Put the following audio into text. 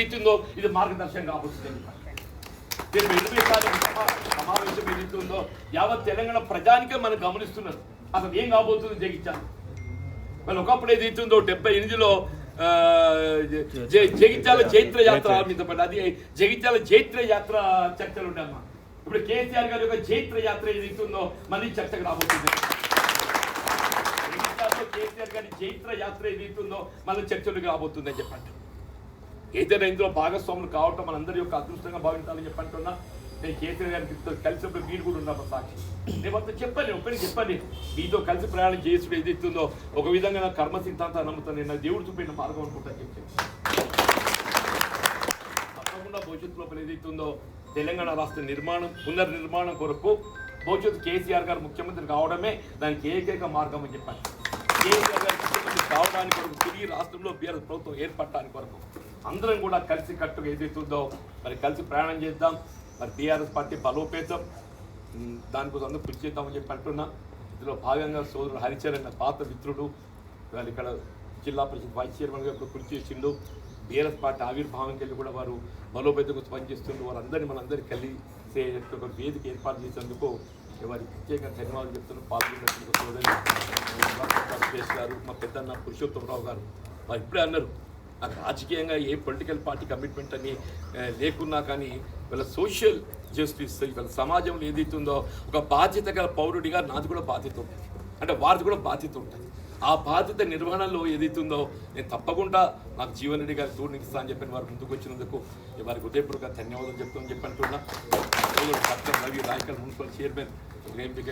ఏదైతుందో ఇది మార్గదర్శనం కాబోతుంది. సమావేశం ఏదైతుందో యావత్ తెలంగాణ ప్రజానికే మనం గమనిస్తున్నారు అసలు ఏం కాబోతుంది జగిత్యాల. మరి ఒకప్పుడు ఏదైతుందో 78లో జగిత్యాల చైత్ర యాత్ర ఆరంభించబడి అది జగిత్యాల చైత్ర యాత్ర చర్చలు ఉంటాయమ్మా. ఇప్పుడు కేసీఆర్ గారి యొక్క చైత్ర యాత్ర ఏదైతుందో మళ్ళీ చర్చకు రాబోతుంది. కేసీఆర్ గారి చైత్ర యాత్ర ఏదైతుందో మళ్ళీ చర్చలు రాబోతుందని చెప్పండి. ఏదైనా ఇందులో భాగస్వాములు కావటం మనందరి యొక్క అదృష్టంగా భావించాలని చెప్పంటున్నా. నేను కేసీఆర్ గారికి కలిసినప్పుడు మీరు కూడా ఉన్నా సాక్షి. నేనంతా చెప్పండి ఒక్కరికి చెప్పండి మీతో కలిసి ప్రయాణం చేసుడు ఏదైతుందో ఒక విధంగా నా కర్మ సిద్ధాంతాన్ని నమ్ముతాను. నేను నా దేవుడు చూపిన మార్గం అనుకుంటా చెప్పి తప్పకుండా భవిష్యత్తు లోపల ఏదైతుందో తెలంగాణ రాష్ట్ర నిర్మాణం పునర్నిర్మాణం కొరకు భవిష్యత్తు కేసీఆర్ గారు ముఖ్యమంత్రి కావడమే దానికి ఏకైక మార్గం అని చెప్పండి. కేసీఆర్ గారు ముఖ్యమంత్రి కావడానికి కొరకు తిరిగి రాష్ట్రంలో బీఆర్ఎస్ ప్రభుత్వం ఏర్పడటానికి కొరకు అందరం కూడా కలిసి కట్టుగా ఏదైతుందో మరి కలిసి ప్రయాణం చేద్దాం. మరి టీఆర్ఎస్ పార్టీ బలోపేతం దానికోసం అందరూ కృషి చేద్దామని చెప్పి అంటున్నా. ఇందులో భాగంగా సోదరుడు హరిచరణ్ పాత మిత్రుడు వాళ్ళు ఇక్కడ జిల్లా పరిషత్ వైస్ చైర్మన్గా ఇప్పుడు కృషి చేసిండు. బీఆర్ఎస్ పార్టీ ఆవిర్భావంకి వెళ్ళి కూడా వారు బలోపేతం కోసం పనిచేస్తుండ్రు. వారందరినీ మనందరికీ కలిసే ఒక వేదిక ఏర్పాటు చేసేందుకు వారికి ప్రత్యేకంగా ధన్యవాదాలు చెప్తున్నారు. పాల్గొన్నటువంటి సోదరు గారు మా పెద్దన్న పురుషోత్తమరావు గారు వారు ఇప్పుడే అన్నారు నాకు రాజకీయంగా ఏ పొలిటికల్ పార్టీ కమిట్మెంట్ అని లేకున్నా కానీ వీళ్ళ సోషల్ జస్టిస్ వీళ్ళ సమాజంలో ఏదైతుందో ఒక బాధ్యత గల పౌరుడిగా నాది కూడా బాధ్యత ఉంటుంది, అంటే వారిది కూడా బాధ్యత ఉంటుంది. ఆ బాధ్యత నిర్వహణలో ఏదైతుందో నేను తప్పకుండా నాకు జీవన్ రెడ్డి గారి తోడు నిలుస్తా అని చెప్పిన వారు ముందుకు వచ్చినందుకు వారికి హృదయపూర్వక ధన్యవాదాలు చెప్తామని చెప్పి అంటున్నా. Doctor Ravi Raikal municipal chairman ఎంపిక